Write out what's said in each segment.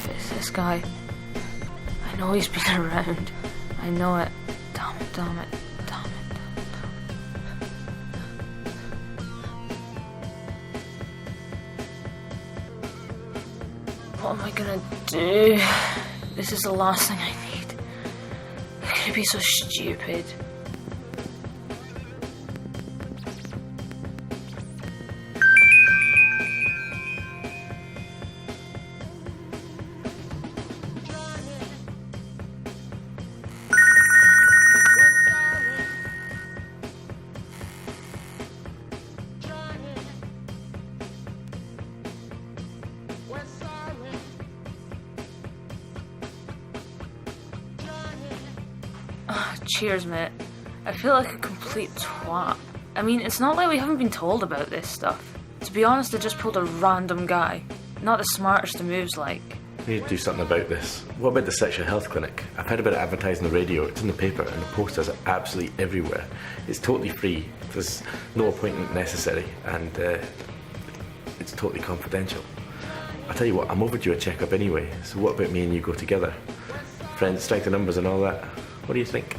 It's this guy. I know he's been around. I know it. Damn it, damn it, damn it, damn it. What am I gonna do? This is the last thing I need. I could be so stupid. Cheers, mate. I feel like a complete twat. I mean, it's not like we haven't been told about this stuff. To be honest, I just pulled a random guy. Not the smartest of moves, like. We need to do something about this. What about the sexual health clinic? I've heard about it advertised on the radio, it's in the paper, and the posters are absolutely everywhere. It's totally free, there's no appointment necessary, and it's totally confidential. I'll tell you what, I'm overdue a checkup anyway, so what about me and you go together? Friends, strike the numbers and all that. What do you think?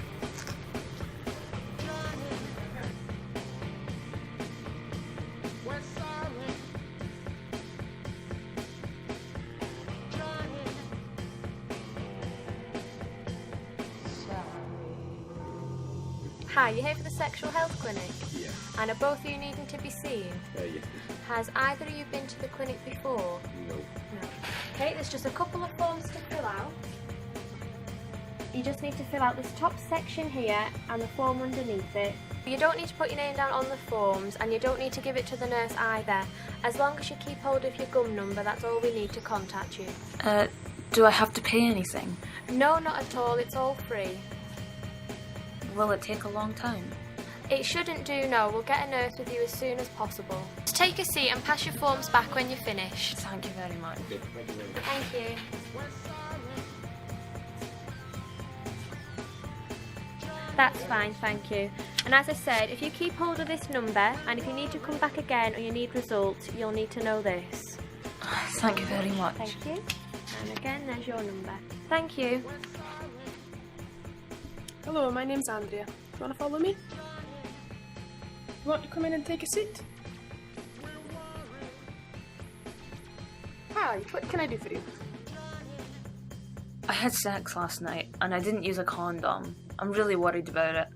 Hi, you're here for the sexual health clinic? Yeah. And are both of you needing to be seen? Yes. Has either of you been to the clinic before? No. No. Okay, there's just a couple of forms to fill out. You just need to fill out this top section here and the form underneath it. You don't need to put your name down on the forms, and you don't need to give it to the nurse either. As long as you keep hold of your gum number, that's all we need to contact you. Do I have to pay anything? No, not at all, it's all free. Will it take a long time? It shouldn't do, no. We'll get a nurse with you as soon as possible. Just take a seat and pass your forms back when you're finished. Thank you very much. Thank you. That's fine, thank you. And as I said, if you keep hold of this number, and if you need to come back again or you need results, you'll need to know this. Thank you very much. Thank you. And again, there's your number. Thank you. Hello, my name's Andrea. Do you want to follow me? You want to come in and take a seat? Hi, what can I do for you? I had sex last night and I didn't use a condom. I'm really worried about it.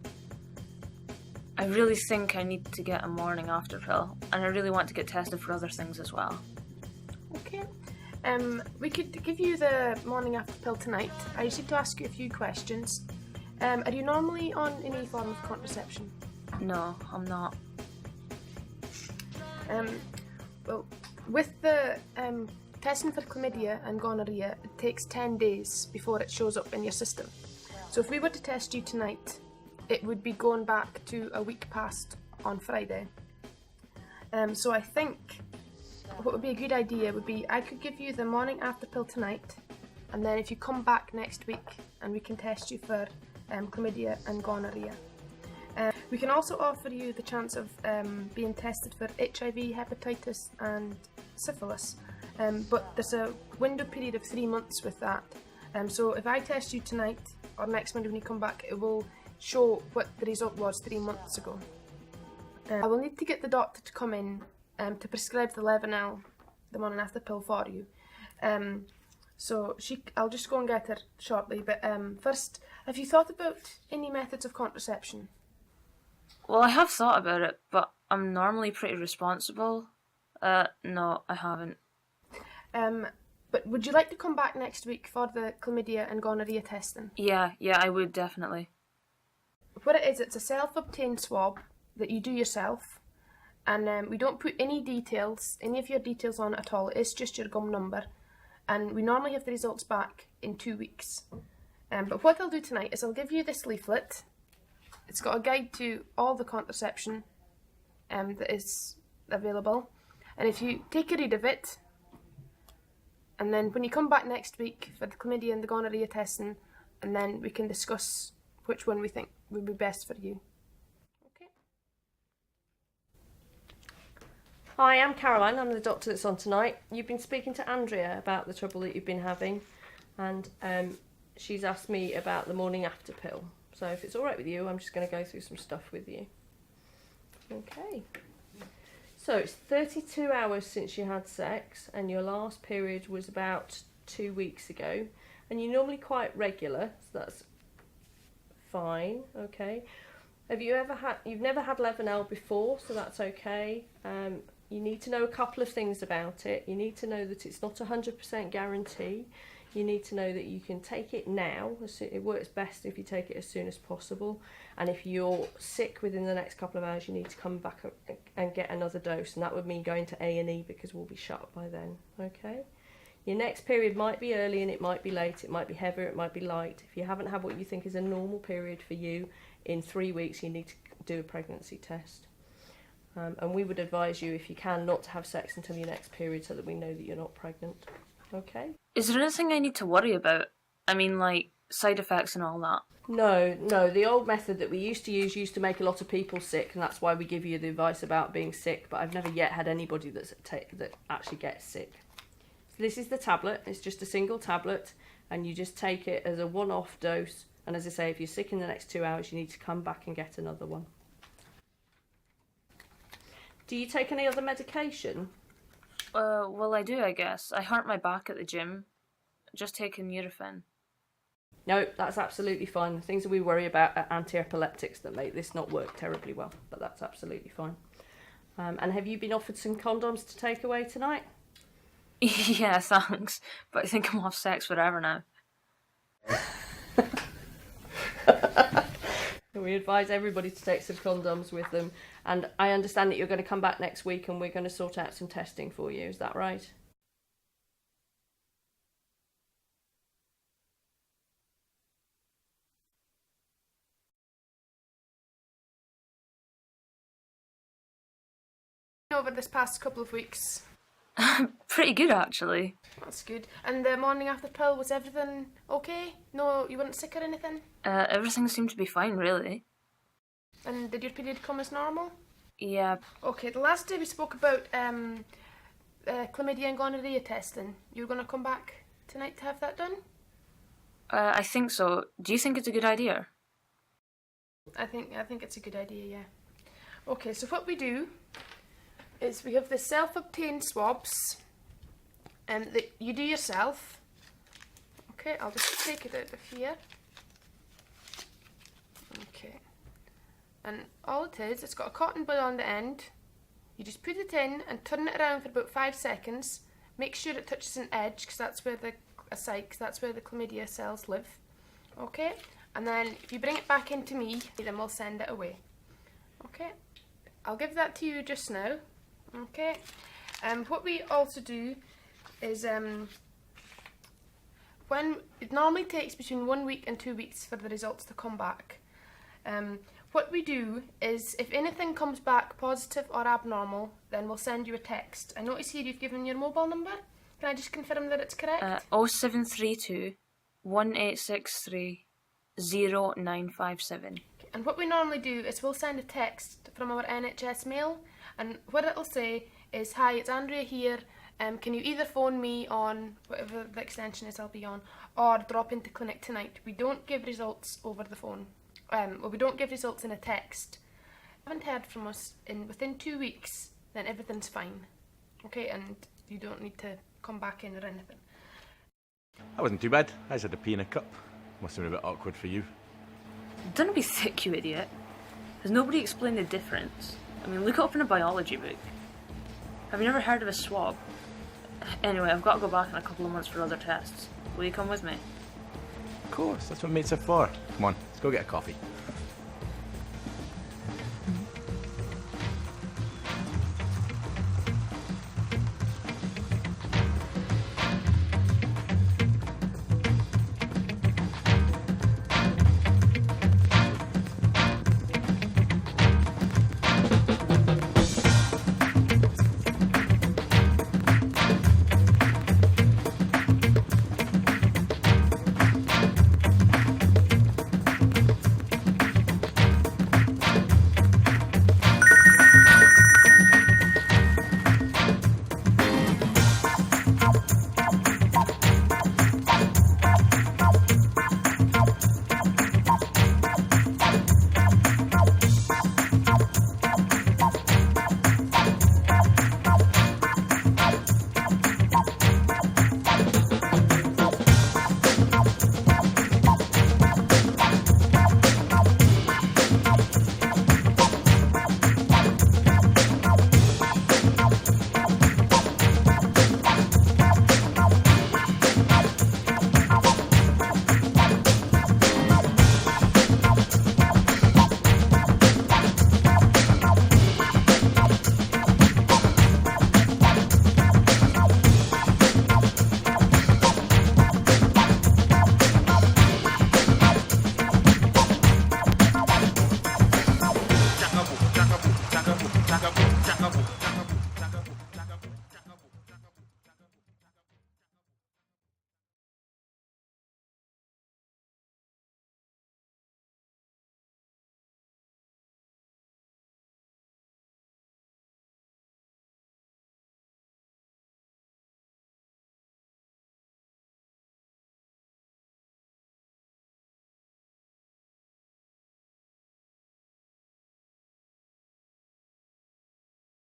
I really think I need to get a morning after pill, and I really want to get tested for other things as well. Okay. We could give you the morning after pill tonight. I just need to ask you a few questions. Are you normally on any form of contraception? No, I'm not. Well, with the testing for chlamydia and gonorrhea, it takes 10 days before it shows up in your system. So if we were to test you tonight, it would be going back to a week past on Friday. So I think what would be a good idea would be I could give you the morning after pill tonight, and then if you come back next week and we can test you for chlamydia and gonorrhea. We can also offer you the chance of being tested for HIV, hepatitis and syphilis, but there's a window period of 3 months with that. So if I test you tonight or next Monday when you come back, it will show what the result was 3 months ago. I will need to get the doctor to come in to prescribe the Levanel, the morning after pill for you. So I'll just go and get her shortly, but first, have you thought about any methods of contraception? Well, I have thought about it, but I'm normally pretty responsible. No, I haven't. But would you like to come back next week for the chlamydia and gonorrhea testing? Yeah, I would definitely. What it is, it's a self-obtained swab that you do yourself, and we don't put any of your details on it at all. It's just your gum number, and we normally have the results back in 2 weeks. But what I'll do tonight is I'll give you this leaflet. It's got a guide to all the contraception that is available, and if you take a read of it, and then when you come back next week for the chlamydia and the gonorrhea testing, and then we can discuss which one we think would be best for you. Okay. Hi, I'm Caroline. I'm the doctor that's on tonight. You've been speaking to Andrea about the trouble that you've been having, and she's asked me about the morning after pill. So if it's all right with you, I'm just going to go through some stuff with you. Okay. So it's 32 hours since you had sex, and your last period was about 2 weeks ago, and you're normally quite regular, so that's fine. Okay. You've never had Lemonelle before, so that's okay. You need to know a couple of things about it. You need to know that it's not 100% guarantee. You need to know that you can take it now. It works best if you take it as soon as possible. And if you're sick within the next couple of hours, you need to come back and get another dose. And that would mean going to A&E because we'll be shut by then. Okay? Your next period might be early and it might be late. It might be heavier, it might be light. If you haven't had what you think is a normal period for you in 3 weeks, you need to do a pregnancy test. And we would advise you, if you can, not to have sex until your next period so that we know that you're not pregnant. Okay? Is there anything I need to worry about? I mean, like, side effects and all that? No. The old method that we used to use used to make a lot of people sick, and that's why we give you the advice about being sick, but I've never yet had anybody that actually gets sick. So this is the tablet. It's just a single tablet, and you just take it as a one-off dose. And as I say, if you're sick in the next 2 hours, you need to come back and get another one. Do you take any other medication? Well, I do, I guess. I hurt my back at the gym. Just taking Nurofen. No, that's absolutely fine. The things that we worry about are anti-epileptics that make this not work terribly well, but that's absolutely fine. And have you been offered some condoms to take away tonight? Yeah, thanks. But I think I'm off sex forever now. We advise everybody to take some condoms with them, and I understand that you're going to come back next week and we're going to sort out some testing for you, is that right? Over this past couple of weeks. Pretty good, actually. That's good. And the morning after pill, was everything okay? No, you weren't sick or anything? Everything seemed to be fine, really. And did your period come as normal? Yeah. Okay, the last day we spoke about chlamydia and gonorrhea testing. You're going to come back tonight to have that done? I think so. Do you think it's a good idea? I think it's a good idea, yeah. Okay, so what we do is we have the self-obtained swabs that you do yourself. Okay, I'll just take it out of here. Okay. And all it is, it's got a cotton bud on the end. You just put it in and turn it around for about 5 seconds. Make sure it touches an edge, because that's where the chlamydia cells live. Okay? And then if you bring it back into me, then we'll send it away. Okay? I'll give that to you just now. Okay? What we also do is when it normally takes between 1 week and 2 weeks for the results to come back. What we do is, if anything comes back positive or abnormal, then we'll send you a text. I notice here you've given your mobile number. Can I just confirm that it's correct? 0732 1863 0957. And what we normally do is we'll send a text from our NHS mail, and what it'll say is, "Hi, it's Andrea here. Can you either phone me on whatever the extension is I'll be on, or drop into clinic tonight." We don't give results over the phone. We don't give results in a text. If you haven't heard from us within 2 weeks, then everything's fine. Okay, and you don't need to come back in or anything. That wasn't too bad. I just had to pee in a cup. Must have been a bit awkward for you. Don't be thick, you idiot. Has nobody explained the difference? I mean, look it up in a biology book. Have you never heard of a swab? Anyway, I've got to go back in a couple of months for other tests. Will you come with me? Of course, that's what mates are for. Come on, let's go get a coffee.